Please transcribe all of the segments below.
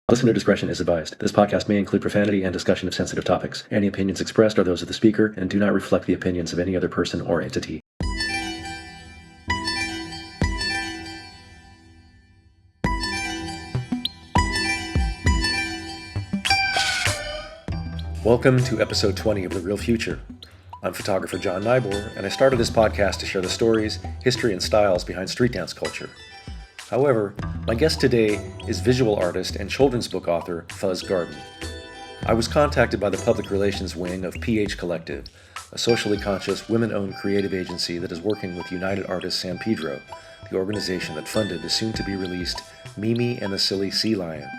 Listener discretion is advised. This podcast may include profanity and discussion of sensitive topics. Any opinions expressed are those of the speaker and do not reflect the opinions of any other person or entity. Welcome to episode 20 of The Real Future. I'm photographer John Nyboer, and I started this podcast to share the stories, history, and styles behind street dance culture. However, my guest today is visual artist and children's book author Fuzz Garden. I was contacted by the public relations wing of PH Collective, a socially conscious, women-owned creative agency that is working with United Artists San Pedro, the organization that funded the soon-to-be-released Mimi and the Silly Sea Lion.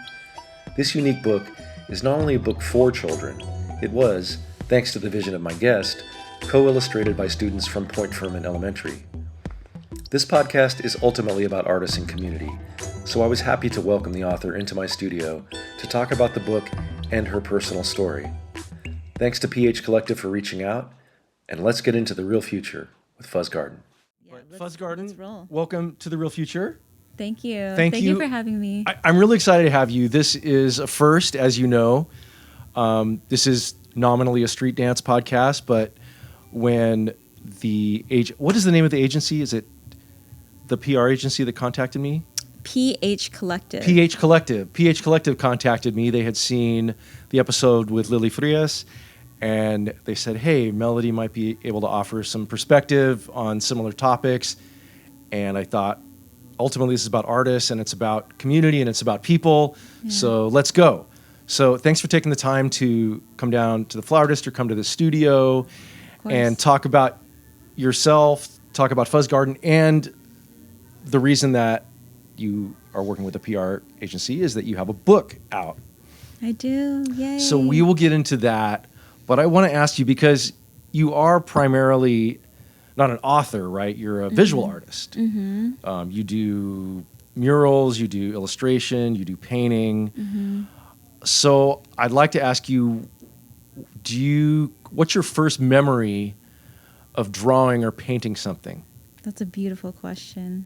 This unique book is not only a book for children, it was, thanks to the vision of my guest, co-illustrated by students from Point Fermin Elementary. This podcast is ultimately about artists and community, so I was happy to welcome the author into my studio to talk about the book and her personal story. Thanks to PH Collective for reaching out, and let's get into The Real Future with Fuzz Garden. Fuzz Garden, welcome to The Real Future. Thank you. Thank you for having me. I'm really excited to have you. This is a first, as you know. This is nominally a street dance podcast, but when what is the name of the agency? Is it the PR agency that contacted me? PH Collective. PH Collective. PH Collective contacted me. They had seen the episode with Lily Frias, and they said, hey, Melody might be able to offer some perspective on similar topics. And I thought, ultimately, this is about artists, and it's about community, and it's about people, so let's go. So thanks for taking the time to come down to the Flower District, come to the studio, and talk about yourself, talk about Fuzz Garden, and the reason that you are working with a PR agency is that you have a book out. I do, yay. So we will get into that, but I want to ask you, because you are primarily not an author, right? You're a visual artist. Mm-hmm. You do murals, you do illustration, you do painting. Mm-hmm. So I'd like to ask you, what's your first memory of drawing or painting something? That's a beautiful question.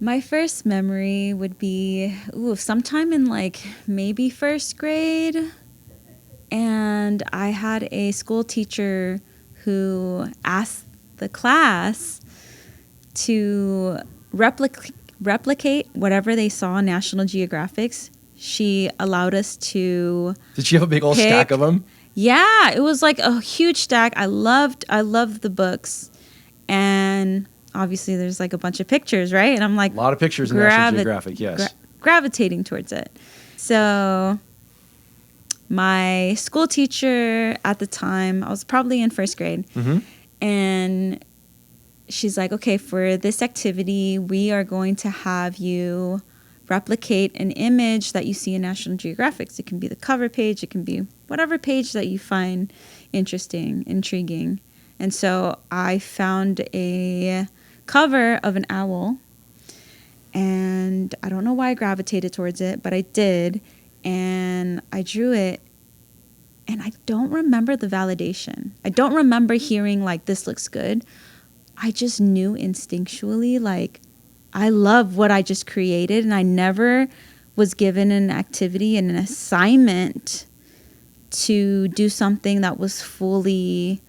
My first memory would be sometime in maybe first grade. And I had a school teacher who asked the class to replicate whatever they saw on National Geographics. She allowed us to. Did she have a big old stack of them? Yeah, it was like a huge stack. I loved the books, and obviously there's like a bunch of pictures, right? And I'm like, a lot of pictures in National Geographic, yes. Gravitating towards it. So my school teacher at the time, I was probably in first grade, and she's like, okay, for this activity, we are going to have you replicate an image that you see in National Geographic. It can be the cover page, it can be whatever page that you find interesting, intriguing. And so I found a cover of an owl, and I don't know why I gravitated towards it, but I did, and I drew it, and I don't remember the validation. I don't remember hearing this looks good. I just knew instinctually I love what I just created, and I never was given an activity and an assignment to do something that was fully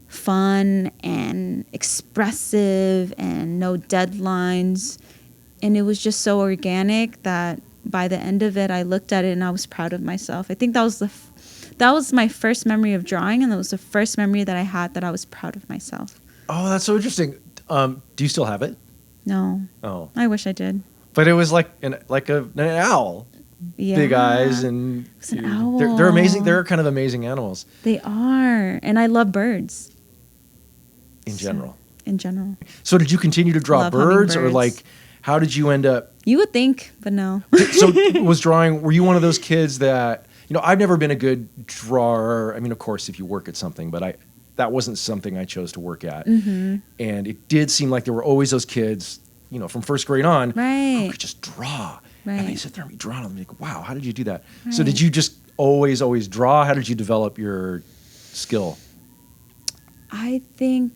fun and expressive and no deadlines. And it was just so organic that by the end of it, I looked at it and I was proud of myself. I think that was my first memory of drawing, and that was the first memory that I had that I was proud of myself. Oh, that's so interesting. Do you still have it? No. Oh. I wish I did. But it was like an owl. Yeah. Big eyes, and it's an owl. They're amazing. They're kind of amazing animals. They are. And I love birds. In general. So did you continue to draw birds, or how did you end up? You would think, but no. So were you one of those kids that, I've never been a good drawer. I mean, of course, if you work at something, but that wasn't something I chose to work at. Mm-hmm. And it did seem like there were always those kids, from first grade on, who could just draw. Right. And they sit there and be drawing, and I'm like, wow, how did you do that? Right. So did you just always draw? How did you develop your skill? I think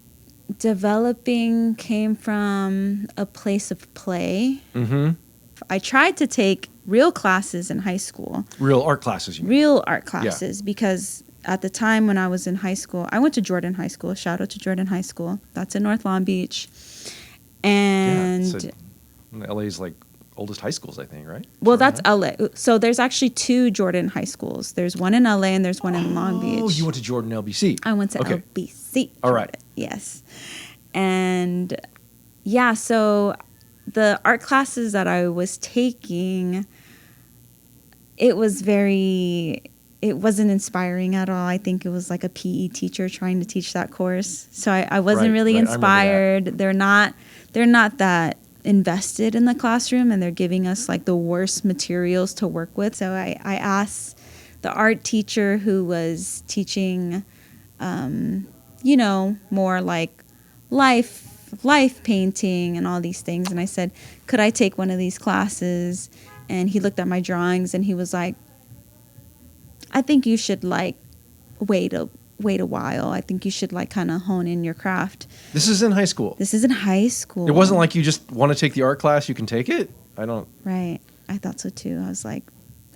developing came from a place of play. Mm-hmm. I tried to take real classes in high school. Real art classes, you mean? Real art classes, because at the time when I was in high school, I went to Jordan High School. Shout out to Jordan High School. That's in North Long Beach. And LA's like oldest high schools, I think, right? well, that's LA. So there's actually 2 Jordan High Schools. There's one in LA and there's one in Long Beach. Oh, you went to Jordan LBC. I went to LBC. All right. Yes. And yeah, so the art classes that I was taking, it wasn't inspiring at all. I think it was like a PE teacher trying to teach that course. So I wasn't really inspired. They're not that invested in the classroom, and they're giving us like the worst materials to work with. So I asked the art teacher who was teaching, more like life painting and all these things. And I said, could I take one of these classes? And he looked at my drawings and he was like, I think you should like wait a while. I think you should like kind of hone in your craft. This is in high school. This is in high school. It wasn't like you just want to take the art class, you can take it? Right. I thought so too.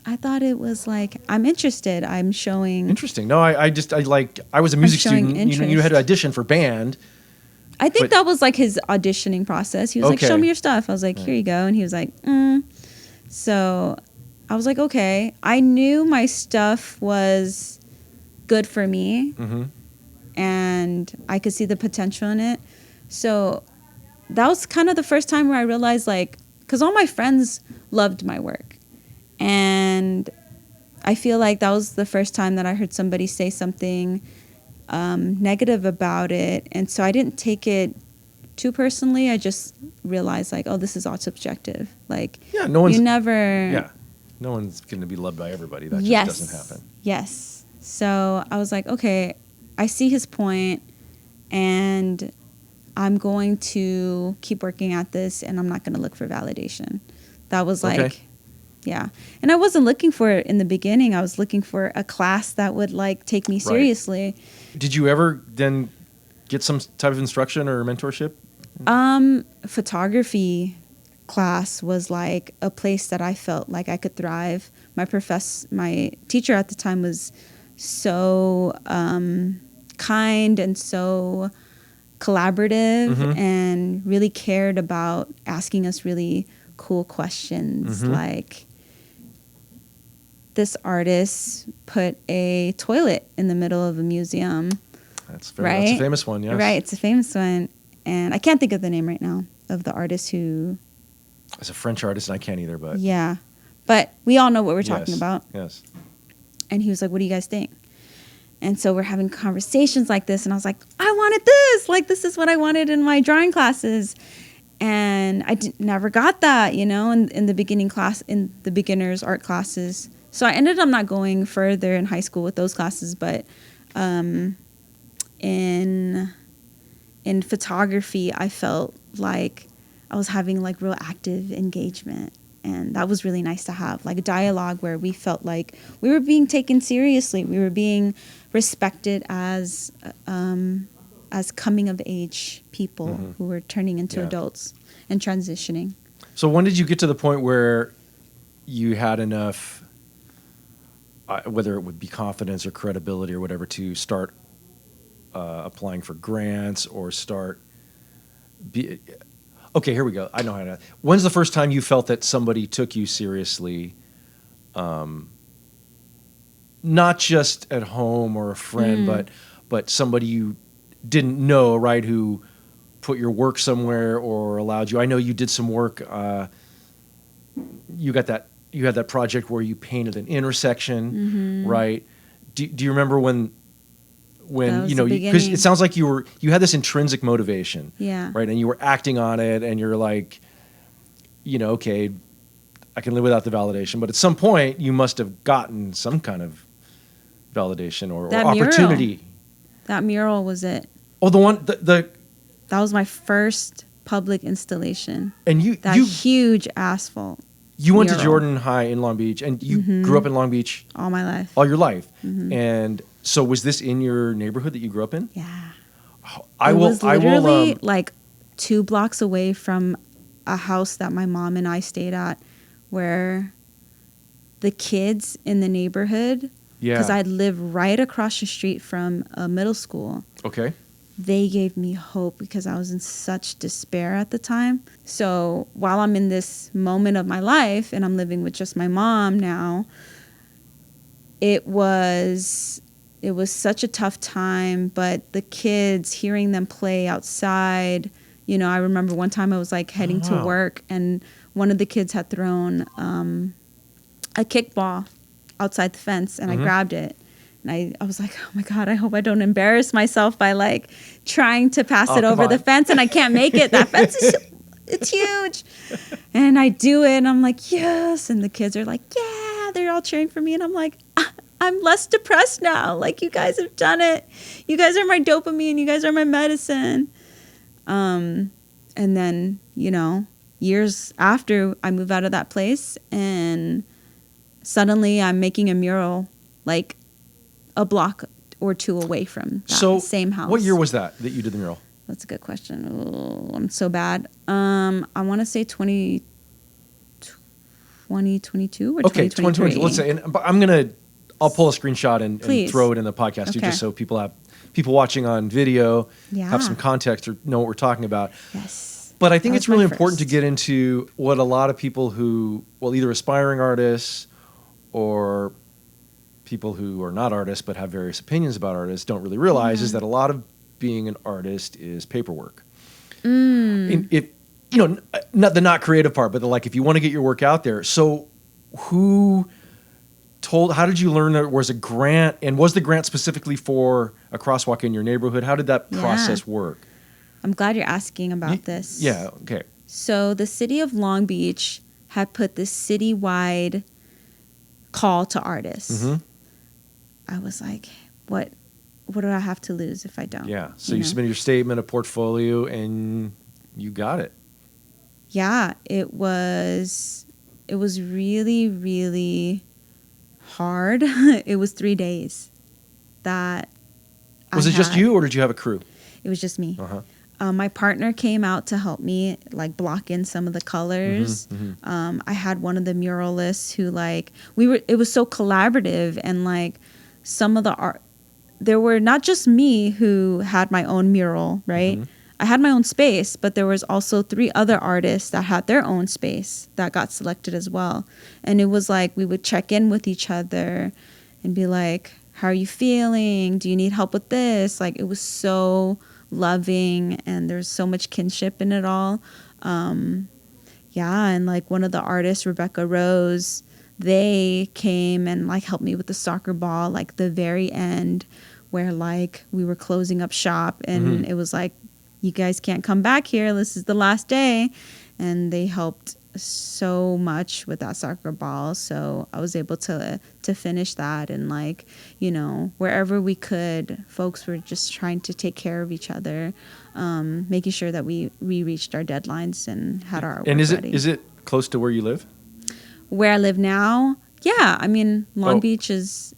I thought it was like, I'm interested. I'm showing. Interesting. No, I was a music student. You had to audition for band. I think that was like his auditioning process. He was like, show me your stuff. I was like, here you go. And he was like, So I was like, okay. I knew my stuff was good for me, and I could see the potential in it. So that was kind of the first time where I realized, like, because all my friends loved my work, and I feel like that was the first time that I heard somebody say something negative about it. And so I didn't take it too personally. I just realized, like, oh, this is all subjective. Like, no one's going to be loved by everybody. That just doesn't happen. Yes. So I was like, okay, I see his point, and I'm going to keep working at this, and I'm not going to look for validation. That was like, And I wasn't looking for it in the beginning. I was looking for a class that would like take me seriously. Did you ever then get some type of instruction or mentorship? Photography class was like a place that I felt like I could thrive. My teacher at the time was so kind and so collaborative and really cared about asking us really cool questions. Like, this artist put a toilet in the middle of a museum. That's a famous one, yes. Right, it's a famous one. And I can't think of the name right now of the artist who... It's a French artist, and I can't either, but... Yeah. But we all know what we're talking about. Yes. And he was like, what do you guys think? And so we're having conversations like this, and I was like, I wanted this. Like, this is what I wanted in my drawing classes. And I never got that, in the beginning class, in the beginners art classes. So I ended up not going further in high school with those classes, but in photography, I felt like I was having like real active engagement. And that was really nice to have, like a dialogue where we felt like we were being taken seriously. We were being respected as coming of age people who were turning into adults and transitioning. So when did you get to the point where you had enough, whether it would be confidence or credibility or whatever, to start applying for grants or start... Okay, here we go. I know how to... When's the first time you felt that somebody took you seriously, not just at home or a friend, but somebody you didn't know, right, who put your work somewhere or allowed you... I know you did some work. You had that project where you painted an intersection, right? Do you remember when because it sounds like you had this intrinsic motivation, right? And you were acting on it, and you're like, okay, I can live without the validation, but at some point you must have gotten some kind of validation or opportunity. That mural was it. Oh, the one that was my first public installation. And you huge asphalt. You went to Jordan High in Long Beach, and you grew up in Long Beach all my life, all your life, and so was this in your neighborhood that you grew up in? Yeah. I was literally like 2 blocks away from a house that my mom and I stayed at, where the kids in the neighborhood, because I live right across the street from a middle school. Okay. They gave me hope because I was in such despair at the time. So while I'm in this moment of my life and I'm living with just my mom now, it was such a tough time. But the kids, hearing them play outside, you know, I remember one time I was like heading to work, and one of the kids had thrown a kickball outside the fence, and I grabbed it. And I was like, oh my God, I hope I don't embarrass myself by like trying to pass it over the fence, and I can't make it. That fence it's huge. And I do it, and I'm like, yes. And the kids are like, yeah, they're all cheering for me. And I'm like, I'm less depressed now. Like, you guys have done it. You guys are my dopamine. You guys are my medicine. And then, you know, years after, I move out of that place, and suddenly I'm making a mural like a block or two away from that same house. What year was that you did the mural? That's a good question. Oh, I'm so bad. I want to say 2022 or 2023. 2022. Let's say, but I'll pull a screenshot and throw it in the podcast too, just so people watching on video have some context or know what we're talking about. Yes. But I think it's really important to get into what a lot of people who, well, either aspiring artists or people who are not artists but have various opinions about artists don't really realize is that a lot of being an artist is paperwork. If you know, not the not creative part, but if you want to get your work out there. So how did you learn there was a grant, and was the grant specifically for a crosswalk in your neighborhood? How did that process work? I'm glad you're asking about this. Yeah, okay. So the city of Long Beach had put this citywide call to artists. I was like, what do I have to lose if I don't? Yeah. So you submitted your statement, a portfolio, and you got it. Yeah, it was really, really hard. It was 3 days that Was it just you, or did you have a crew? It was just me. My partner came out to help me like block in some of the colors. I had one of the muralists who it was so collaborative, and like some of the art, there were not just me who had my own mural, right? I had my own space, but there was also 3 other artists that had their own space that got selected as well. And it was like we would check in with each other and be like, how are you feeling? Do you need help with this? Like, it was so loving, and there's so much kinship in it all. And like one of the artists, Rebecca Rose, they came and like helped me with the soccer ball, like the very end where like we were closing up shop, and it was like, you guys can't come back here. This is the last day. And they helped so much with that soccer ball. So I was able to finish that. And like, you know, wherever we could, folks were just trying to take care of each other, making sure that we reached our deadlines and had our artwork ready. Is it close to where you live? Where I live now? Yeah. I mean, Long Beach is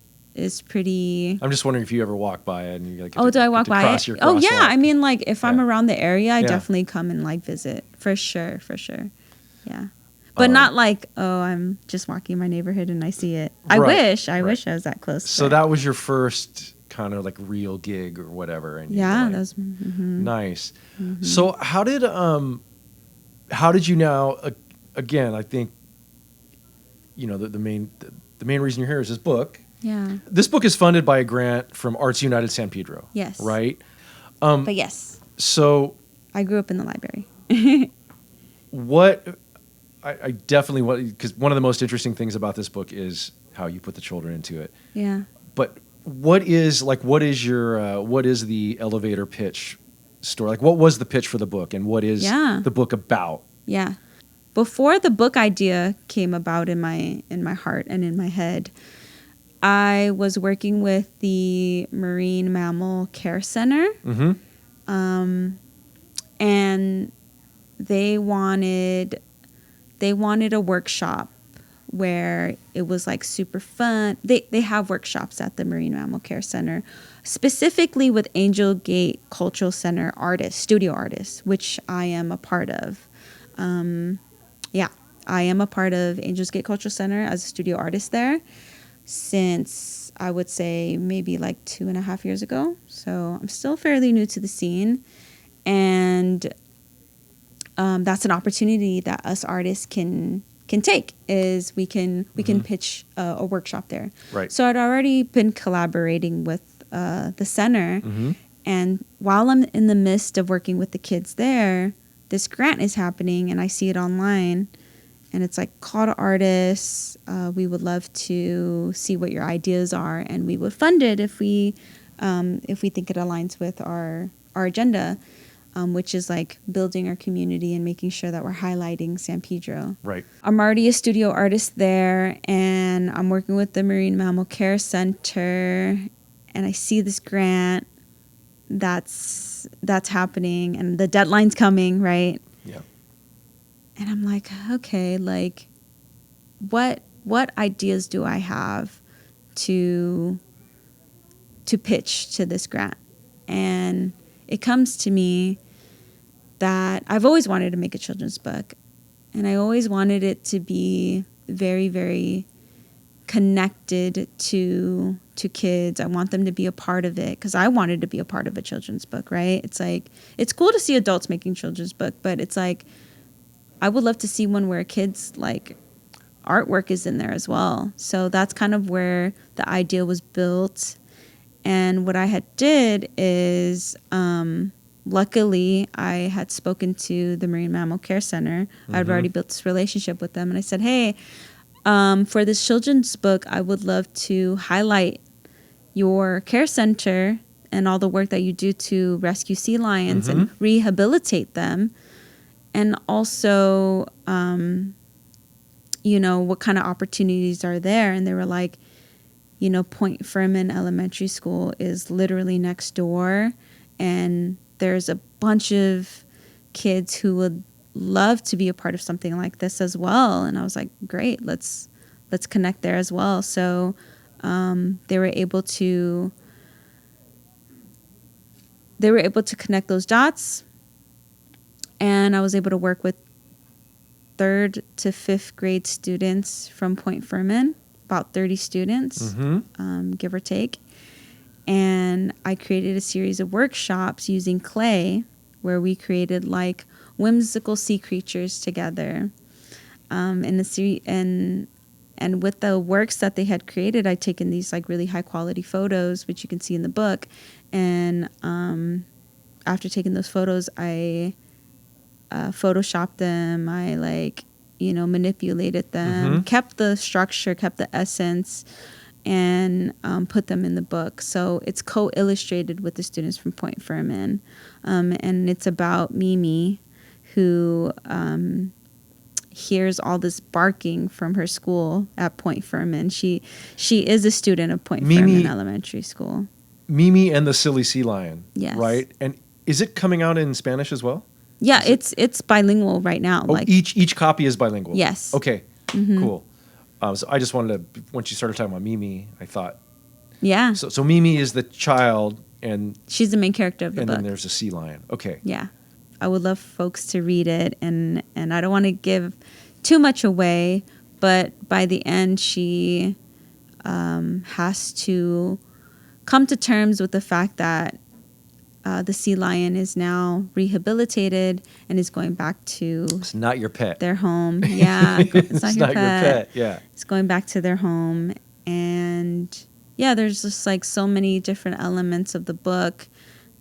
pretty. I'm just wondering if you ever walk by it and you like. Do I walk by it? Oh yeah, I mean, like if I'm around the area, I Yeah. definitely come and like visit for sure. Yeah, but not like I'm just walking my neighborhood and I see it. I wish I was that close. So that was your first kind of like real gig or whatever. And yeah, like, that was nice. So how did you now? Again, I think you know the main reason you're here is this book. Yeah. This book is funded by a grant from Arts United San Pedro. Yes. Right? But yes. So I grew up in the library. I definitely want, because one of the most interesting things about this book is how you put the children into it. Yeah. But what is the elevator pitch story? Like, what was the pitch for the book, and what is the book about? Yeah. Before the book idea came about in my heart and in my head, I was working with the Marine Mammal Care Center, and they wanted a workshop where it was like super fun. They have workshops at the Marine Mammal Care Center, specifically with Angel Gate Cultural Center artists, studio artists, which I am a part of. I am a part of Angels Gate Cultural Center as a studio artist there since I would say maybe like 2.5 years ago. So I'm still fairly new to the scene. And that's an opportunity that us artists can take, is we can pitch a workshop there. Right. So I'd already been collaborating with the center. And while I'm in the midst of working with the kids there, this grant is happening and I see it online. And it's like, call to artists. We would love to see what your ideas are, and we would fund it if we think it aligns with our agenda, which is like building our community and making sure that we're highlighting San Pedro. Right. I'm already a studio artist there, and I'm working with the Marine Mammal Care Center, and I see this grant that's happening, and the deadline's coming, right? Yeah. And I'm like, okay, like, what ideas do I have to pitch to this grant? And it comes to me that I've always wanted to make a children's book, and I always wanted it to be very, very connected to kids. I want them to be a part of it because I wanted to be a part of a children's book, right? It's like, it's cool to see adults making children's book, but it's like, I would love to see one where kids, like, artwork is in there as well. So that's kind of where the idea was built. And what I had did is, luckily, I had spoken to the Marine Mammal Care Center. I'd already built this relationship with them. And I said, hey, for this children's book, I would love to highlight your care center and all the work that you do to rescue sea lions and rehabilitate them. And also, what kind of opportunities are there? And they were like, Point Fermin Elementary School is literally next door. And there's a bunch of kids who would love to be a part of something like this as well. And I was like, great, let's connect there as well. So they were able to connect those dots. And I was able to work with 3rd to 5th grade students from Point Fermin, about 30 students, give or take. And I created a series of workshops using clay where we created like whimsical sea creatures together. And with the works that they had created, I'd taken these like really high quality photos, which you can see in the book. And after taking those photos, I photoshopped them. I manipulated them, kept the structure, kept the essence, and put them in the book. So it's co-illustrated with the students from Point Fermin. And it's about Mimi, who hears all this barking from her school at Point Fermin. She is a student of Point Fermin Elementary School. Mimi and the Silly Sea Lion. Yes. Right? And is it coming out in Spanish as well? Yeah, it's bilingual right now. Oh, each copy is bilingual? Yes. Okay, cool. So I just wanted to, once you started talking about Mimi, I thought. Yeah. So Mimi is the child, and she's the main character of the book. And then there's a sea lion. Okay. Yeah. I would love folks to read it, and I don't want to give too much away, but by the end, she has to come to terms with the fact that the sea lion is now rehabilitated and is going back to... It's not your pet. ...their home. Yeah, it's not, your pet. Yeah. It's going back to their home. And yeah, there's just like so many different elements of the book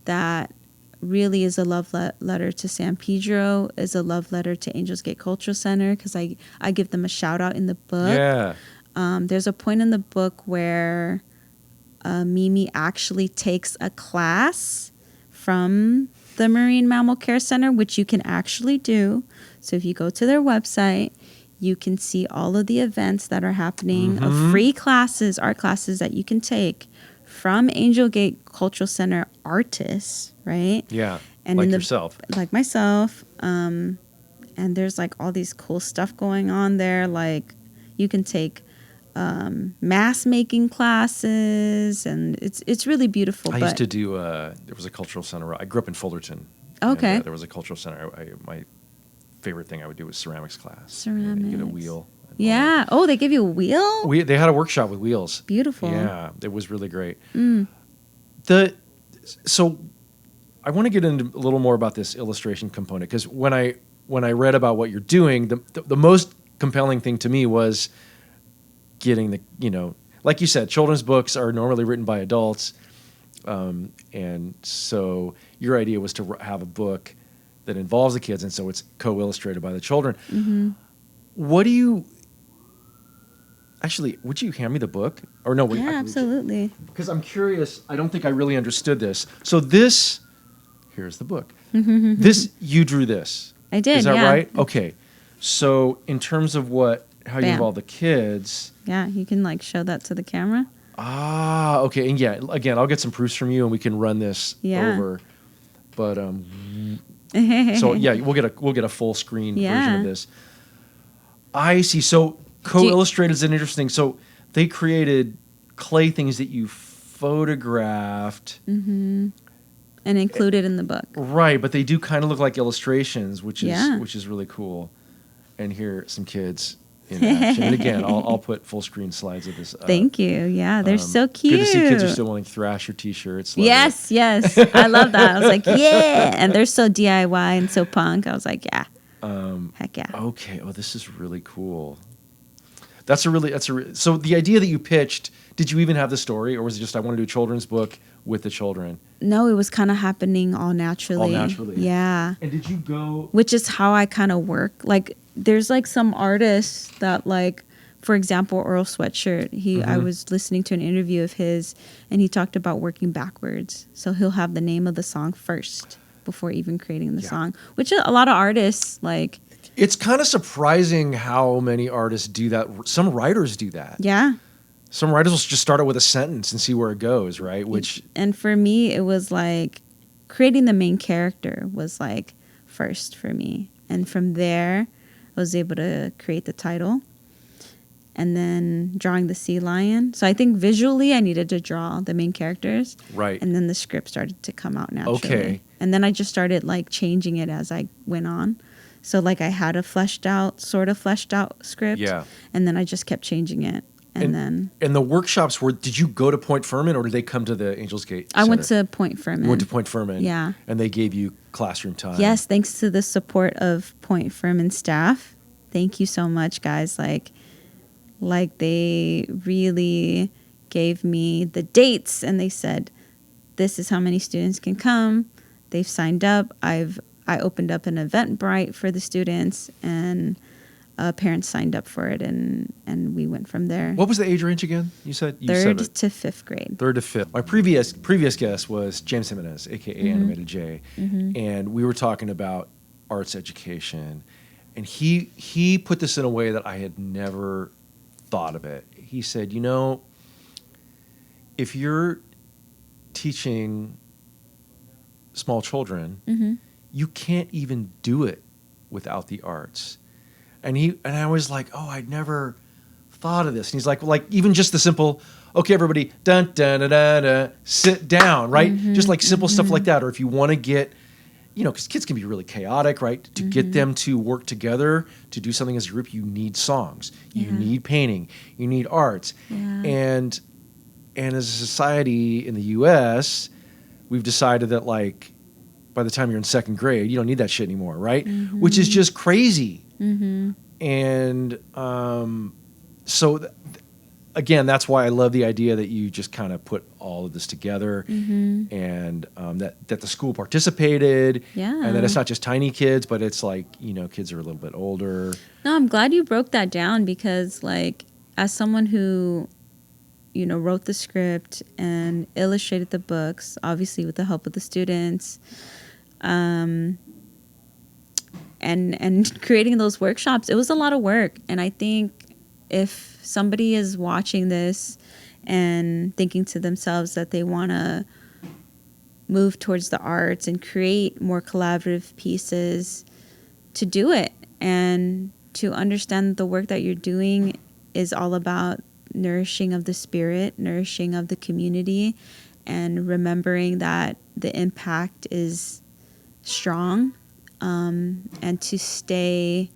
that really is a love letter to San Pedro, is a love letter to Angels Gate Cultural Center, because I give them a shout out in the book. Yeah. There's a point in the book where Mimi actually takes a class from the Marine Mammal Care Center, which you can actually do. So if you go to their website, you can see all of the events that are happening, of free classes, art classes that you can take from Angel Gate Cultural Center artists, right? Yeah, and like yourself. Like myself. And there's like all these cool stuff going on there. Like you can take mask making classes, and it's really beautiful. I used to do there was a cultural center. I grew up in Fullerton. Okay. And, there was a cultural center. My favorite thing I would do was ceramics class. Ceramics. Get a wheel. Yeah. Oh, they give you a wheel? They had a workshop with wheels. Beautiful. Yeah, it was really great. Mm. So I want to get into a little more about this illustration component, because when I read about what you're doing, the most compelling thing to me was getting like you said, children's books are normally written by adults, and so your idea was to have a book that involves the kids, and so it's co-illustrated by the children. Mm-hmm. What do you actually? Would you hand me the book, or no? Yeah, absolutely. Because I'm curious. I don't think I really understood this. So here's the book. You drew this. I did. Is that yeah. right? Okay. So in terms of how you involve the kids. Yeah, you can like show that to the camera. Ah, okay. And yeah, again, I'll get some proofs from you and we can run this over. But so yeah, we'll get a full screen version of this. I see. So co-illustrated is an interesting. So they created clay things that you photographed. Mm-hmm. And included in the book. Right, but they do kind of look like illustrations, which is really cool. And here some kids in action. And again, I'll put full screen slides of this up. Thank you. Yeah, they're so cute. Good to see kids are still wearing Thrasher t-shirts. Yes. I love that. I was like, yeah. And they're so DIY and so punk. I was like, yeah. Heck yeah. Okay. Oh, this is really cool. So the idea that you pitched, did you even have the story, or was it just I want to do a children's book with the children? No, it was kind of happening all naturally. Yeah. And did you go? Which is how I kind of work. Like, there's like some artists that like, for example, Earl Sweatshirt. I was listening to an interview of his, and he talked about working backwards. So he'll have the name of the song first before even creating the song, which a lot of artists like. It's kind of surprising how many artists do that. Some writers do that. Yeah. Some writers will just start it with a sentence and see where it goes, right? And for me, it was like creating the main character was like first for me. And from there, I was able to create the title and then drawing the sea lion. So I think visually I needed to draw the main characters. Right. And then the script started to come out naturally. Okay. And then I just started like changing it as I went on. So like I had a sort of fleshed out script. Yeah. And then I just kept changing it. And the workshops did you go to Point Fermin, or did they come to the Angels Gate Center? I went to Point Fermin. You went to Point Fermin. Yeah. And they gave you classroom time. Yes, thanks to the support of Point Fermin staff. Thank you so much, guys. Like they really gave me the dates, and they said, this is how many students can come. They've signed up. I opened up an Eventbrite for the students, and parents signed up for it, and we went from there. What was the age range again? You said third to fifth grade. Third to fifth. My previous guest was James Jimenez, aka Animated J, and we were talking about arts education, and he put this in a way that I had never thought of it. He said, if you're teaching small children, you can't even do it without the arts. And I was like, oh, I'd never thought of this. And he's like, even just the simple, okay, everybody, dun dun dun dun, dun sit down, right? Just like simple stuff like that. Or if you want to get, because kids can be really chaotic, right? To get them to work together to do something as a group, you need songs, you need painting, you need arts, and as a society in the U.S., we've decided that like by the time you're in second grade, you don't need that shit anymore, right? Which is just crazy. And again, that's why I love the idea that you just kind of put all of this together, and that the school participated, and that it's not just tiny kids, but it's like kids are a little bit older. No, I'm glad you broke that down, because like as someone who wrote the script and illustrated the books, obviously with the help of the students, and creating those workshops, it was a lot of work. And I think if somebody is watching this and thinking to themselves that they want to move towards the arts and create more collaborative pieces, to do it and to understand the work that you're doing is all about nourishing of the spirit, nourishing of the community, and remembering that the impact is strong. and to stay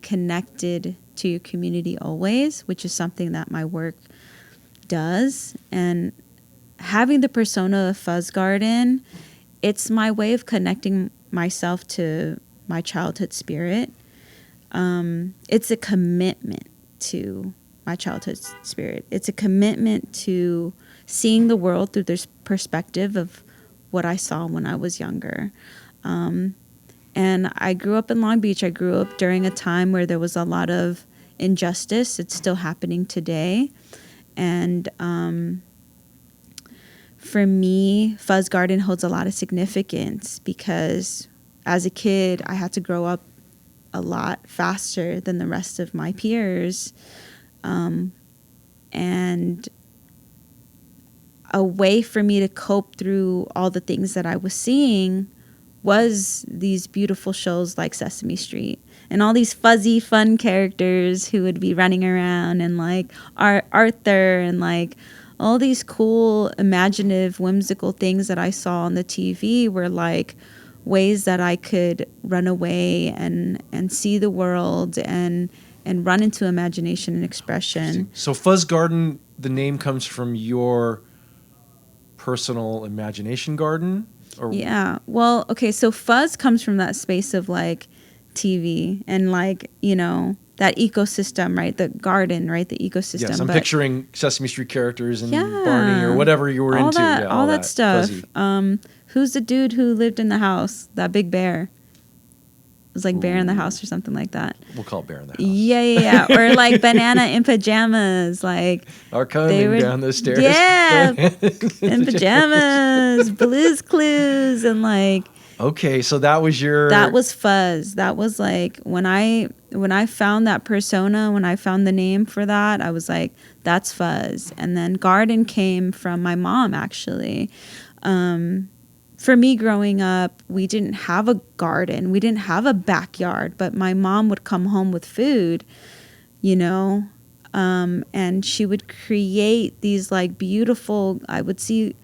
connected to your community always, which is something that my work does. And having the persona of Fuzz Garden, it's my way of connecting myself to my childhood spirit. It's a commitment to my childhood spirit. It's a commitment to seeing the world through this perspective of what I saw when I was younger. And I grew up in Long Beach. I grew up during a time where there was a lot of injustice. It's still happening today. And for me, Fuzz Garden holds a lot of significance because as a kid, I had to grow up a lot faster than the rest of my peers. And a way for me to cope through all the things that I was seeing was these beautiful shows like Sesame Street and all these fuzzy, fun characters who would be running around, and like Arthur, and like all these cool, imaginative, whimsical things that I saw on the TV were like ways that I could run away and see the world and run into imagination and expression. So Fuzz Garden, the name comes from your personal imagination garden? Or? Yeah. Well, okay, so Fuzz comes from that space of like TV and like, you know, that ecosystem, right? The garden, right? The ecosystem. Yes, I'm picturing Sesame Street characters and Barney or whatever you were into. All that stuff. Who's the dude who lived in the house? That big bear. It was like Bear in the House or something like that. We'll call it Bear in the House. Yeah. Or like Banana in Pajamas. Like are coming down the stairs. Yeah. In pajamas. Blue's Clues. And like. Okay, so that was That was Fuzz. That was like when I found that persona, when I found the name for that, I was like, that's Fuzz. And then Garden came from my mom, actually. For me growing up, we didn't have a garden. We didn't have a backyard, but my mom would come home with food, you know, and she would create these like beautiful, I would see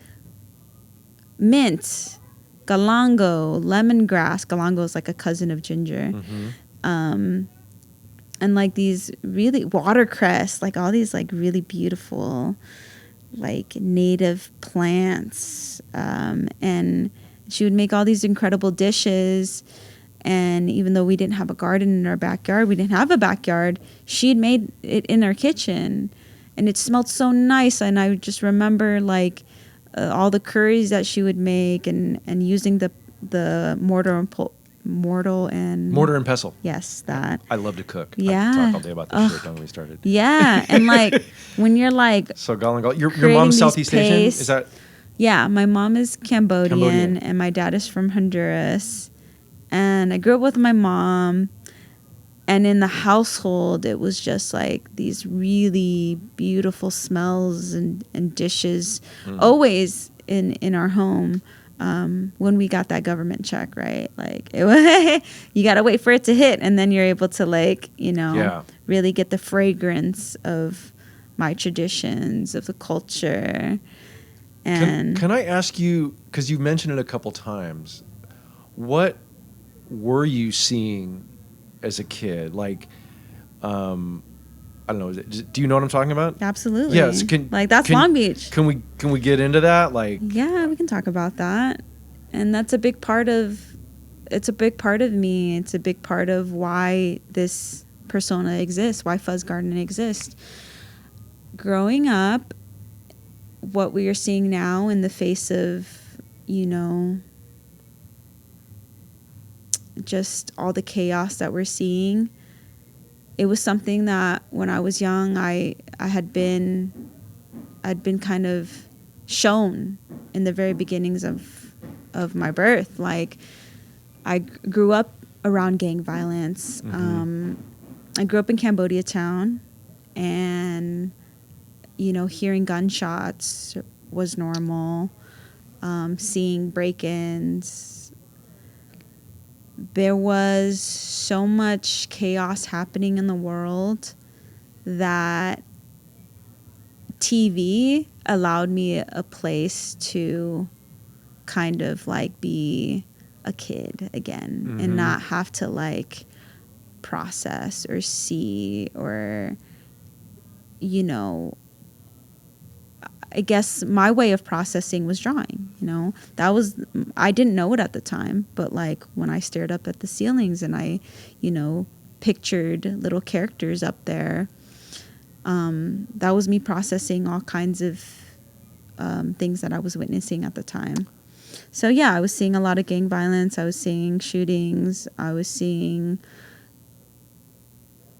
mint, galango, lemongrass. Galango is like a cousin of ginger. Mm-hmm. And like these really watercress, like all these like really beautiful like native plants, and she would make all these incredible dishes. And even though we didn't have a garden in our backyard, we didn't have a backyard, she'd made it in our kitchen, and it smelled so nice. And I just remember like all the curries that she would make, and using the mortar and pestle. Yes, that. I love to cook. Yeah. I could talk all day about this shit. Don't get me started. Yeah, and like when you're like so galangal. Your mom's Southeast Asian? Is that? Yeah, my mom is Cambodian and my dad is from Honduras. And I grew up with my mom, and in the household it was just like these really beautiful smells and dishes always in our home. When we got that government check, right? Like it was, you got to wait for it to hit, and then you're able to like, you know, really get the fragrance of my traditions, of the culture. And can I ask you, because you mentioned it a couple times, what were you seeing as a kid? Like, I don't know. Do you know what I'm talking about? Absolutely. Yes. That's Long Beach. Can we get into that? Like. Yeah, we can talk about that. And that's a big part of. It's a big part of me. It's a big part of why this persona exists. Why Fuzz Garden exists. Growing up, what we are seeing now in the face of, you know, just all the chaos that we're seeing. It was something that when I was young, I'd been kind of shown in the very beginnings of my birth. Like I grew up around gang violence. Mm-hmm. I grew up in Cambodia town, and you know, hearing gunshots was normal. Seeing break-ins. There was so much chaos happening in the world that TV allowed me a place to kind of like be a kid again and not have to like process or see or, you know, I guess my way of processing was drawing, you know. I didn't know it at the time, but like when I stared up at the ceilings and I, you know, pictured little characters up there, that was me processing all kinds of things that I was witnessing at the time. So yeah, I was seeing a lot of gang violence. I was seeing shootings. I was seeing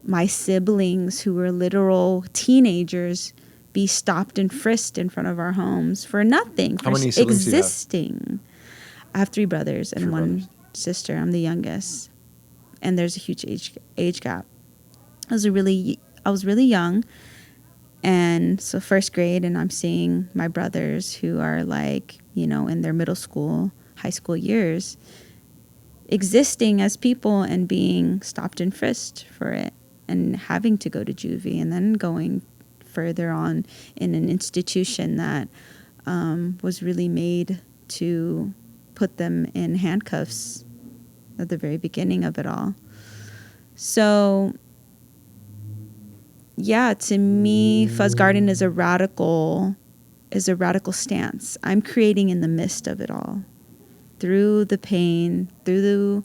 my siblings, who were literal teenagers, be stopped and frisked in front of our homes for nothing. How many siblings existing. do you have? I have 3 brothers and 3 one brothers. sister. I'm the youngest, and there's a huge age gap. I was really young, and so first grade, and I'm seeing my brothers who are like, you know, in their middle school, high school years, existing as people and being stopped and frisked for it, and having to go to juvie, and then going further on in an institution that was really made to put them in handcuffs at the very beginning of it all. So, yeah, to me, Fuzz Garden is a radical stance. I'm creating in the midst of it all, through the pain, through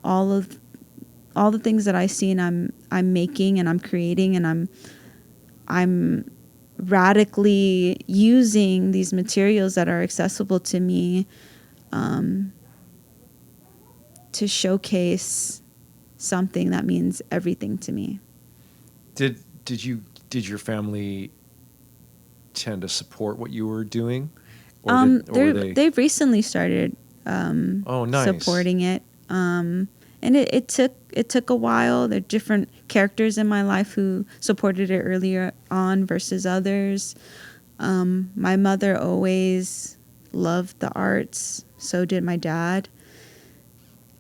all the things that I see, and I'm making and I'm creating, and I'm radically using these materials that are accessible to me to showcase something that means everything to me. Did your family tend to support what you were doing? Or They've recently started nice. supporting it. And it took a while. There are different characters in my life who supported it earlier on versus others. My mother always loved the arts. So did my dad.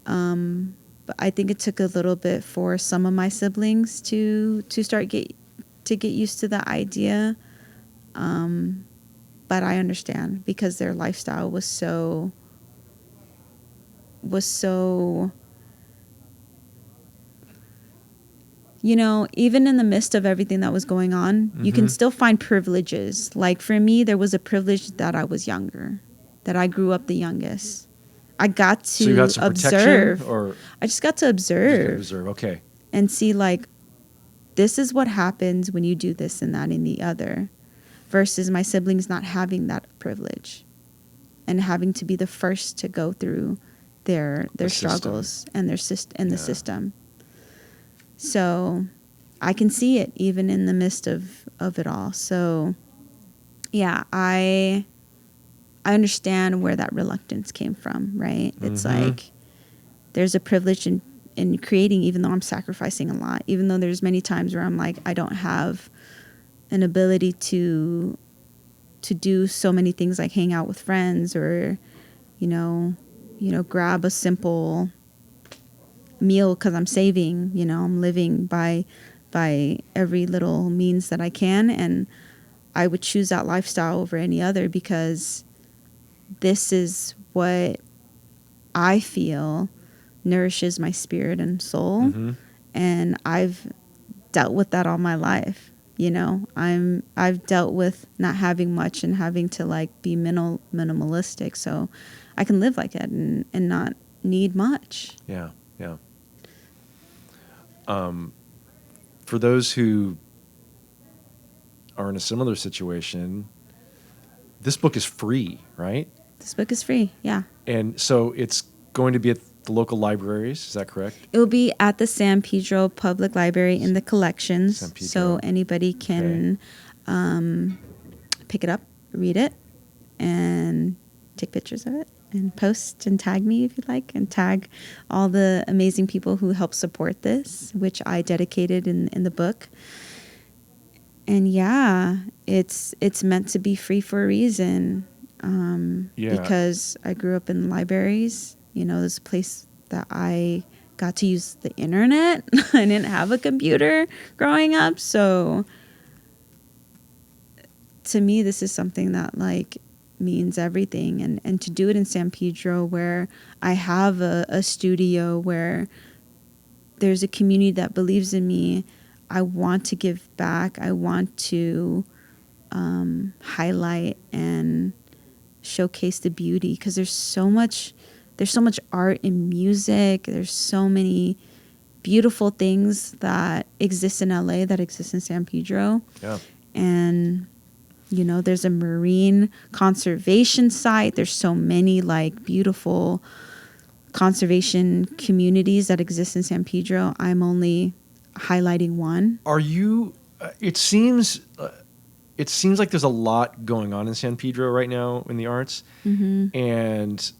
But I think it took a little bit for some of my siblings to get used to the idea. But I understand, because their lifestyle was so you know, even in the midst of everything that was going on, you can still find privileges. Like for me, there was a privilege that I was younger, that I grew up the youngest. I got to so you got some observe. Or I just got to observe. Okay. And see, like, this is what happens when you do this and that and the other, versus my siblings not having that privilege and having to be the first to go through their struggles and the system. So I can see it even in the midst of it all. So yeah, I understand where that reluctance came from, right? It's like there's a privilege in creating, even though I'm sacrificing a lot, even though there's many times where I'm like, I don't have an ability to do so many things, like hang out with friends or, you know, grab a simple meal because I'm saving, you know, I'm living by every little means that I can. And I would choose that lifestyle over any other, because this is what I feel nourishes my spirit and soul. And I've dealt with that all my life. You know, I've dealt with not having much and having to like be minimalistic, so I can live like it and not need much. Yeah. For those who are in a similar situation, this book is free, right? This book is free, yeah. And so it's going to be at the local libraries, is that correct? It will be at the San Pedro Public Library in the collections, so anybody can pick it up, read it, and take pictures of it, and post and tag me if you'd like, and tag all the amazing people who help support this, which I dedicated in the book. And yeah, it's meant to be free for a reason, because I grew up in libraries. You know, this place that I got to use the internet. I didn't have a computer growing up, so to me, this is something that like means everything. And to do it in San Pedro, where I have a studio, where there's a community that believes in me, I want to give back. I want to highlight and showcase the beauty, because there's so much art in music. There's so many beautiful things that exist in LA that exist in San Pedro. Yeah. And there's a marine conservation site. There's so many like beautiful conservation communities that exist in San Pedro. I'm only highlighting one. Are you? It seems like there's a lot going on in San Pedro right now in the arts, and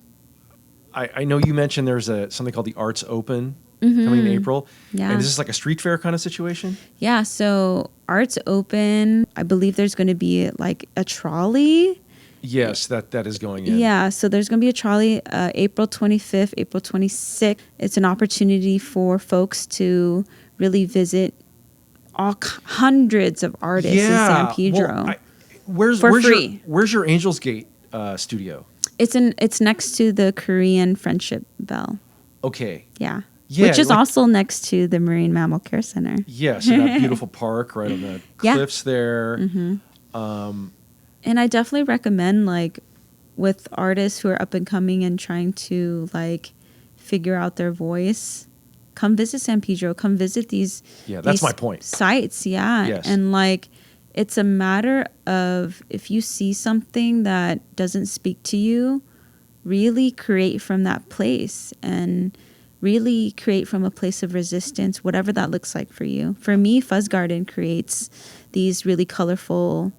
I know you mentioned there's something called the Arts Open coming in April. Yeah. And is this like a street fair kind of situation? Yeah. So Arts Open, I believe there's going to be like a trolley. Yes, that is going in. Yeah, so there's going to be a trolley April 25th, April 26th. It's an opportunity for folks to really visit hundreds of artists in San Pedro. Well, for free. Where's your Angels Gate studio? It's next to the Korean Friendship Bell. Okay. Yeah. Yeah, which is also next to the Marine Mammal Care Center. Yes, yeah, so that beautiful park right on the cliffs there. And I definitely recommend, like, with artists who are up and coming and trying to like figure out their voice, come visit San Pedro. Come visit these. Yeah, that's my point. Sites, yeah. Yes. And like, it's a matter of, if you see something that doesn't speak to you, really create from that place, and really create from a place of resistance, whatever that looks like for you. For me, Fuzz Garden creates these really colorful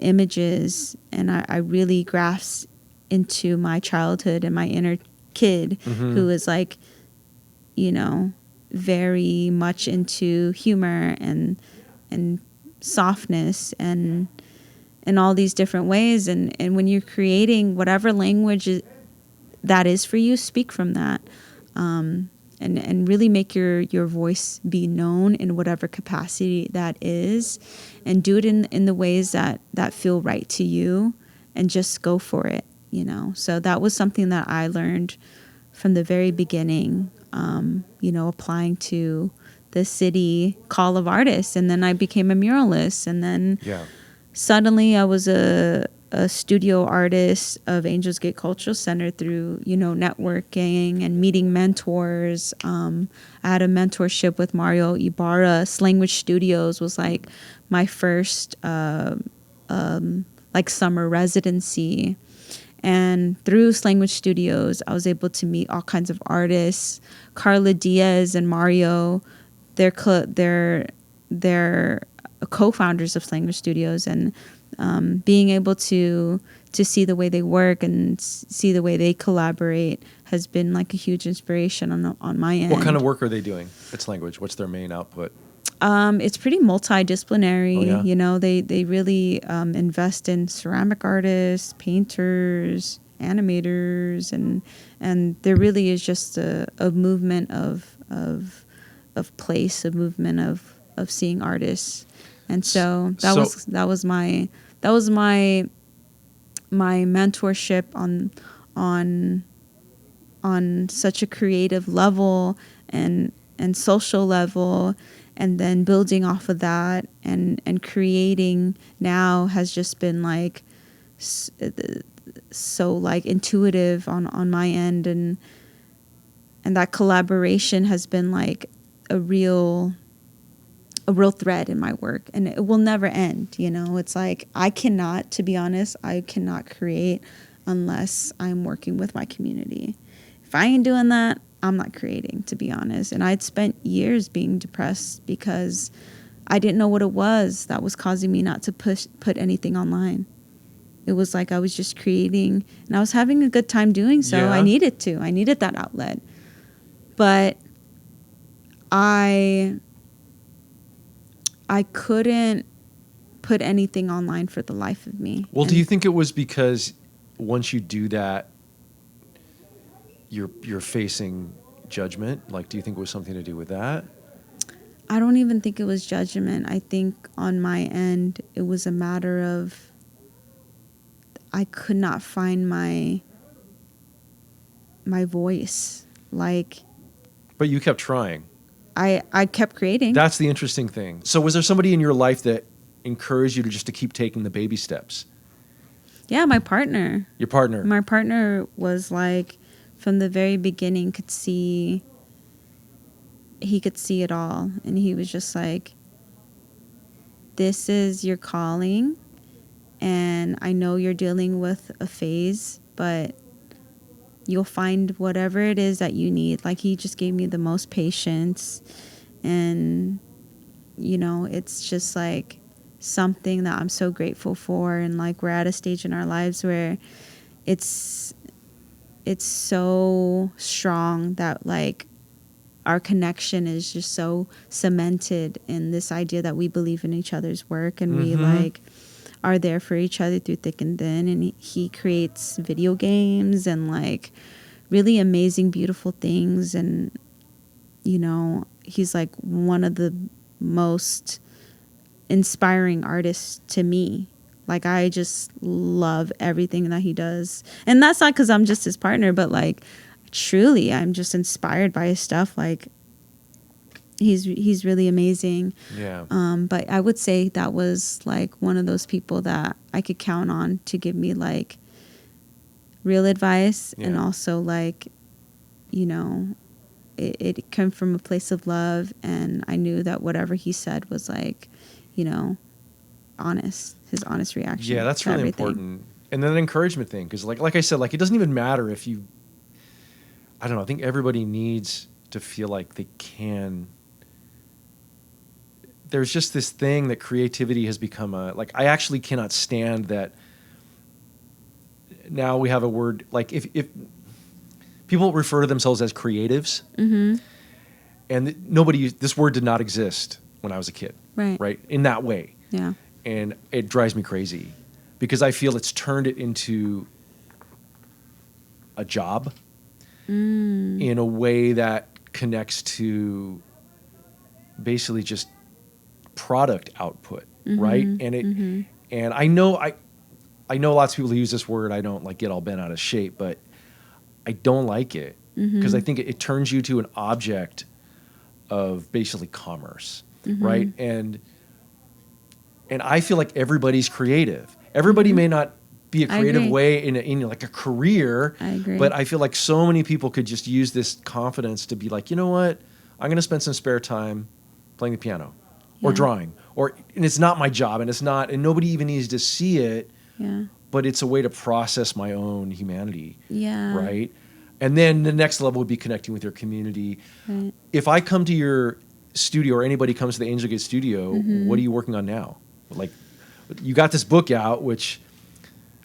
images, and I really grasp into my childhood and my inner kid who is like, very much into humor and softness and all these different ways. And when you're creating whatever language that is for you, speak from that. And really make your voice be known in whatever capacity that is, and do it in the ways that feel right to you, and just go for it, So that was something that I learned from the very beginning, applying to the city call of artists. And then I became a muralist, and then suddenly I was a studio artist of Angels Gate Cultural Center through, networking and meeting mentors. I had a mentorship with Mario Ibarra. Language Studios was like my first summer residency. And through Language Studios, I was able to meet all kinds of artists. Carla Diaz and Mario, they're co-founders of Language Studios, and being able to see the way they work and see the way they collaborate has been like a huge inspiration on my end. What kind of work are they doing? It's Language. What's their main output? It's pretty multidisciplinary. Oh, yeah? They really invest in ceramic artists, painters, animators, and there really is just a movement of place, a movement of seeing artists. And so that was my mentorship on such a creative level and social level, and then building off of that and creating now has just been like so like intuitive on my end, and that collaboration has been like a real thread in my work, and it will never end. It's like to be honest, I cannot create unless I'm working with my community. If I ain't doing that, I'm not creating, to be honest. And I'd spent years being depressed because I didn't know what it was that was causing me not to put anything online. It was like I was just creating, and I was having a good time doing so. Yeah. I needed that outlet. But I couldn't put anything online for the life of me. Well, do you think it was because once you do that, you're facing judgment? Like, do you think it was something to do with that? I don't even think it was judgment. I think on my end, it was a matter of I could not find my voice. Like, But you kept trying. I kept creating. That's the interesting thing. So was there somebody in your life that encouraged you to keep taking the baby steps? Yeah, my partner. Your partner. My partner was like, from the very beginning, he could see it all. And he was just like, this is your calling. And I know you're dealing with a phase, but you'll find whatever it is that you need. Like, he just gave me the most patience. And, you know, it's just like something that I'm so grateful for. And like, we're at a stage in our lives where it's so strong that like our connection is just so cemented in this idea that we believe in each other's work, and we like are there for each other through thick and thin. And he creates video games and like really amazing, beautiful things. And, you know, he's like one of the most inspiring artists to me. Like, I just love everything that he does. And that's not because I'm just his partner, but like, truly, I'm just inspired by his stuff. Like, he's really amazing. Yeah. But I would say that was like one of those people that I could count on to give me like real advice. Yeah. And also like, you know, it came from a place of love, and I knew that whatever he said was like, you know, honest, his honest reaction. Yeah, that's really everything. important. And then an encouragement thing, because like I said, like, it doesn't even matter if you, I don't know, I think everybody needs to feel like they can. There's just this thing that creativity has become like, I actually cannot stand that now we have a word, like if people refer to themselves as creatives, and this word did not exist when I was a kid, right? In that way. Yeah. And it drives me crazy because I feel it's turned it into a job in a way that connects to basically just product output, right? And and I know lots of people who use this word, I don't like get all bent out of shape, but I don't like it because I think it turns you to an object of basically commerce, right? And I feel like everybody's creative. Everybody may not be a creative way in like a career, I agree. but I feel like so many people could just use this confidence to be like, you know what? I'm going to spend some spare time playing the piano or drawing, and it's not my job, and nobody even needs to see it. Yeah. But it's a way to process my own humanity. Yeah. Right. And then the next level would be connecting with your community. Right. If I come to your studio or anybody comes to the Angel Gate studio, what are you working on now? Like, you got this book out, which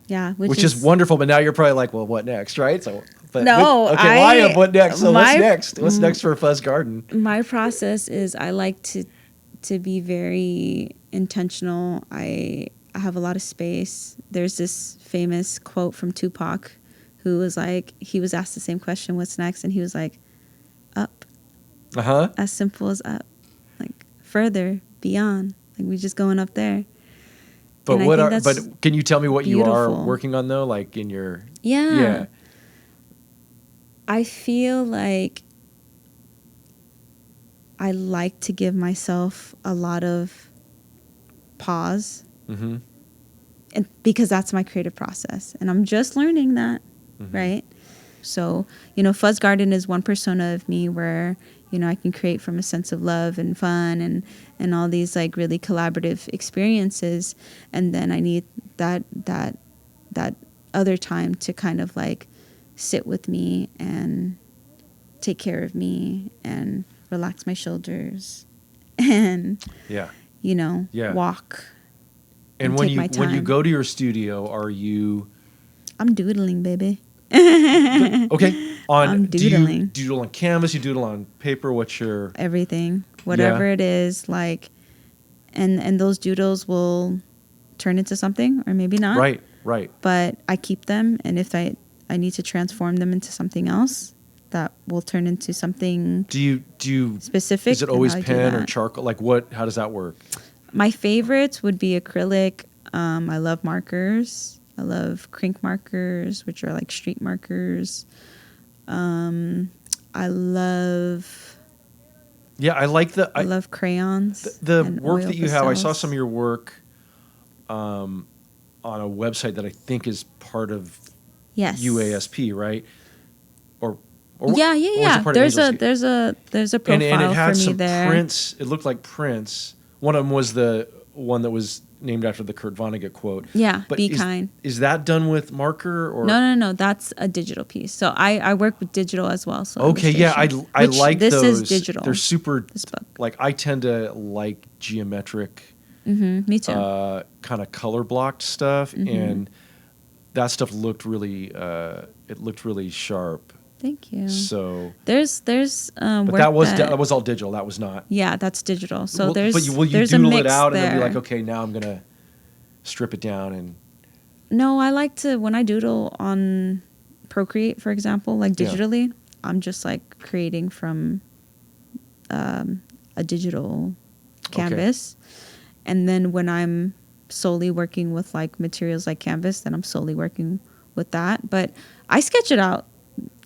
is wonderful, but now you're probably like, well, what next, right? So, but what next? So what's next? What's next for Fuzz Garden? My process is I like to be very intentional. I have a lot of space. There's this famous quote from Tupac, who was like, he was asked the same question, what's next? And he was like, up. As simple as up. Like, further, beyond. Like, we're just going up there. But but can you tell me what beautiful. You are working on though? Like in your I feel like I like to give myself a lot of pause, and because that's my creative process, and I'm just learning that, right? So, you know, Fuzz Garden is one persona of me where, you know, I can create from a sense of love and fun and all these like really collaborative experiences. And then I need that other time to kind of like sit with me and take care of me and relax my shoulders and, you know, walk. And when you go to your studio, are you... I'm doodling, baby. Okay. I'm doodling. Do you doodle on canvas? You doodle on paper? What's your... Everything. Whatever it is, like... And those doodles will turn into something, or maybe not. Right. But I keep them, and if I need to transform them into something else, that will turn into something... Do you specific? Is it always pen or charcoal? Like what? How does that work? My favorites would be acrylic. I love markers. I love crink markers, which are like street markers. I love Yeah, I like I love crayons. the and work oil that you have. I saw pastels. some of your work on a website that I think is part of Yes. UASP, right? Or Yeah, or was yeah. it part of There's Angels a Gate? there's a profile and it had for me some there. prints. It looked like prints. One of them was the one that was named after the Kurt Vonnegut quote. Yeah, But be is, kind. is that done with marker or No. That's a digital piece. So I work with digital as well. So Okay, yeah, illustration, I which like this those. is digital. They're super. This book. Like I tend to like geometric, Me too. kind of color blocked stuff, Mm-hmm. and that stuff looked really. It looked really sharp. Thank you. So, There's but work that was all digital. That was not. yeah, that's digital. So Will- there's But will you there's a doodle mix it out there. and then be like, okay, now I'm gonna strip it down and. No, I like to when I doodle on Procreate, for example, like Yeah. digitally. I'm just like creating from a digital canvas, and then when I'm solely working with like materials like canvas, then I'm solely working with that. But I sketch it out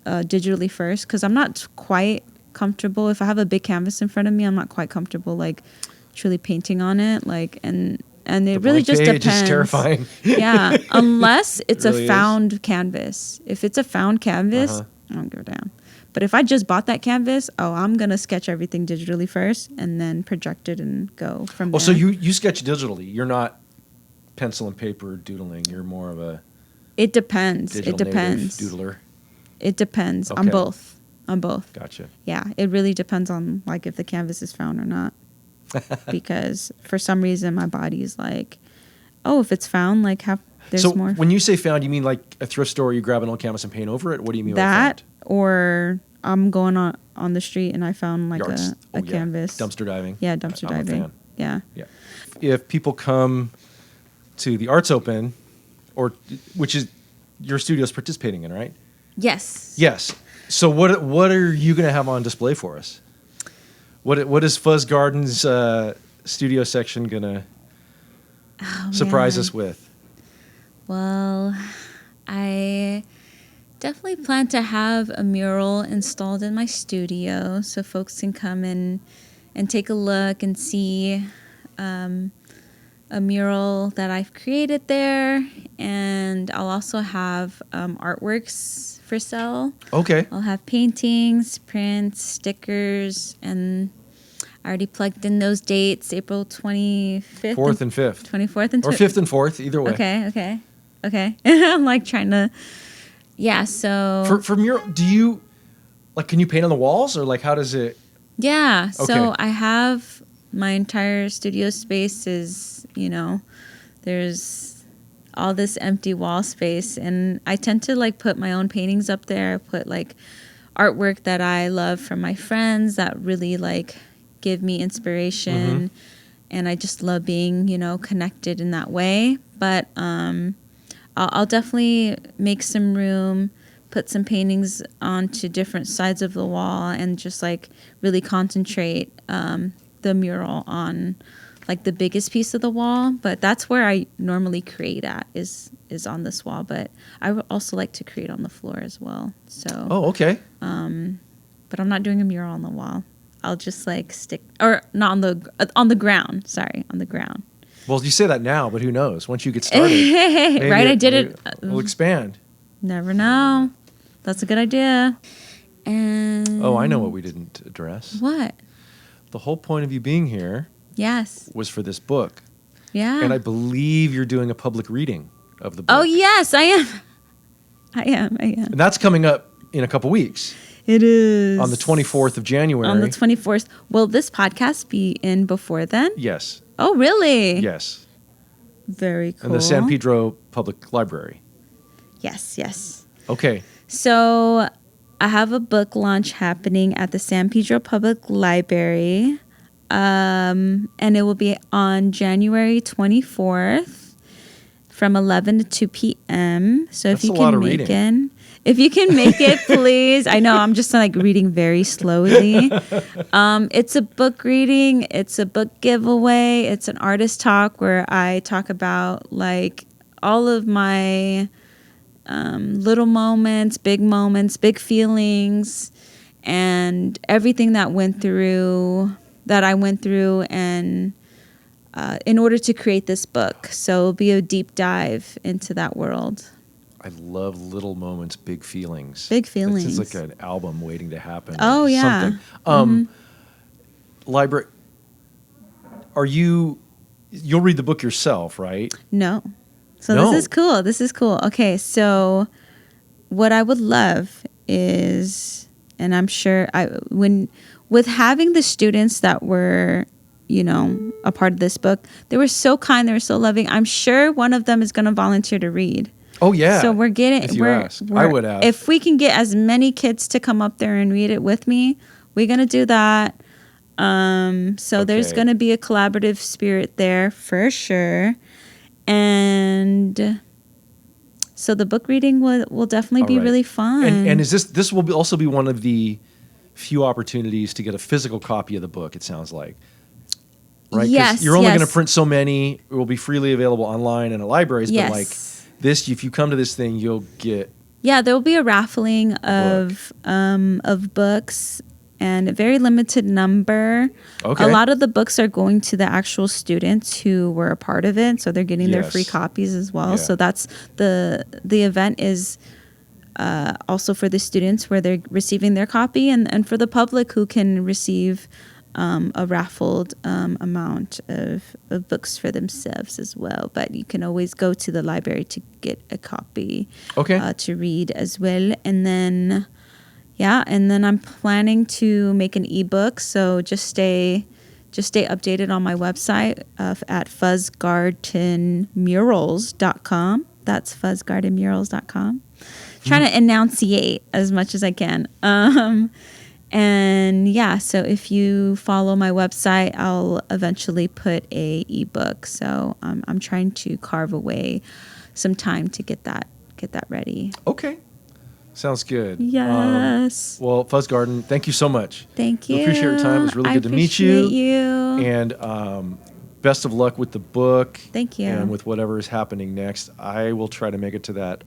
digitally first because I'm not quite comfortable. If I have a big canvas in front of me, I'm not quite comfortable like truly painting on it. Like and The it really blank just page depends. is terrifying. Yeah, unless it's really a is. found canvas. If it's a found canvas, Uh-huh. I don't give a damn. But if I just bought that canvas, I'm gonna sketch everything digitally first and then project it and go from Oh, there. so you sketch digitally. You're not pencil and paper doodling. You're more of a It depends. digital It depends. native doodler. It depends on Okay. both. On both. Gotcha. Yeah, it really depends on like if the canvas is found or not. Because for some reason my body is like, oh, if it's found, like there's so more. when you say found, you mean like a thrift store? You grab an old canvas and paint over it? What do you mean by That found? or I'm going on the street and I found like Yards. a Yeah. canvas. Dumpster diving. Yeah, dumpster I'm a diving. fan. Yeah. Yeah. If people come to the Arts Open, or which is your studio's participating in, right? Yes. Yes. So what are you going to have on display for us? What is Fuzz Garden's studio section going to surprise man. us with? Well, I definitely plan to have a mural installed in my studio so folks can come and take a look and see a mural that I've created there. And I'll also have artworks for sale. Okay. I'll have paintings, prints, stickers, and I already plugged in those dates, April 25th. 4th and 5th. 24th and Or 5th and 4th, either way. Okay. I'm like trying to, yeah, so. For mural, do you, like, can you paint on the walls? Or, like, how does it? Yeah, so Okay. I have my entire studio space is, there's all this empty wall space. And I tend to, like, put my own paintings up there, put, like, artwork that I love from my friends that really, like, give me inspiration. Mm-hmm. And I just love being, connected in that way. But I'll definitely make some room, put some paintings onto different sides of the wall, and just like really concentrate the mural on like the biggest piece of the wall. But that's where I normally create at is on this wall. But I would also like to create on the floor as well. So, Oh, okay. but I'm not doing a mural on the wall. I'll just like stick, or not on the ground. Sorry, on the ground. Well, you say that now, but who knows? Once you get started. maybe Right, I did it. We'll expand. Never know. That's a good idea. And Oh, I know what we didn't address. What? The whole point of you being here Yes. was for this book. Yeah. And I believe you're doing a public reading of the book. Oh yes, I am. I am. And that's coming up in a couple weeks. It is On the 24th of January. On the 24th. Will this podcast be in before then? Yes. Oh, really? Yes. Very cool. In the San Pedro Public Library. Yes. Okay. So I have a book launch happening at the San Pedro Public Library. And it will be on January 24th from 11 to 2 p.m. So That's if you a lot can of make reading. it, if you can make it, please. I know I'm just like reading very slowly. It's a book reading. It's a book giveaway. It's an artist talk where I talk about like all of my little moments, big feelings, and everything that I went through, and in order to create this book. So it'll be a deep dive into that world. I love little moments, big feelings. Big feelings. It's like an album waiting to happen. Oh, or yeah. Something. Library. You'll read the book yourself, right? No. So No. This is cool. Okay, so what I would love is, and I'm sure with having the students that were, a part of this book, they were so kind, they were so loving. I'm sure one of them is going to volunteer to read. Oh yeah. So If you ask. I would ask. If we can get as many kids to come up there and read it with me, we're going to do that. So there's Okay. going to be a collaborative spirit there for sure. And so the book reading will definitely be All right. really fun. And is this will also be one of the few opportunities to get a physical copy of the book, it sounds like. Right? 'Cause Yes, you're only yes. going to print so many. It will be freely available online and at libraries, Yes. but like this, if you come to this thing, you'll get Yeah, there will be a raffling of books, and a very limited number. Okay. A lot of the books are going to the actual students who were a part of it, so they're getting their Yes. free copies as well. Yeah. So that's the event is also for the students where they're receiving their copy, and for the public who can receive a raffled amount of books for themselves as well. But you can always go to the library to get a copy to read as well. And then, I'm planning to make an ebook. So just stay updated on my website at fuzzgardenmurals.com. That's fuzzgardenmurals.com. Trying to enunciate as much as I can. So if you follow my website, I'll eventually put a ebook. So I'm trying to carve away some time to get that ready. Okay. Sounds good. Yes. Well, Fuzz Garden, thank you so much. Thank you. We appreciate your time. It was really good to meet you. I appreciate you. And best of luck with the book. Thank you. And with whatever is happening next. I will try to make it to that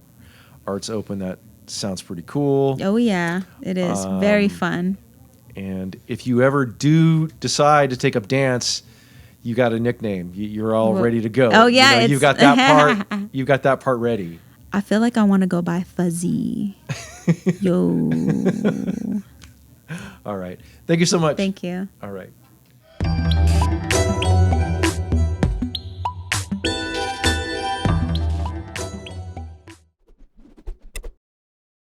Arts Open. That sounds pretty cool. Oh, yeah. It is very fun. And if you ever do decide to take up dance, you got a nickname. You're all ready to go. Oh, yeah. You've got that part. You've got that part ready. I feel like I want to go by Fuzzy. Yo. All right. Thank you so much. Thank you. All right.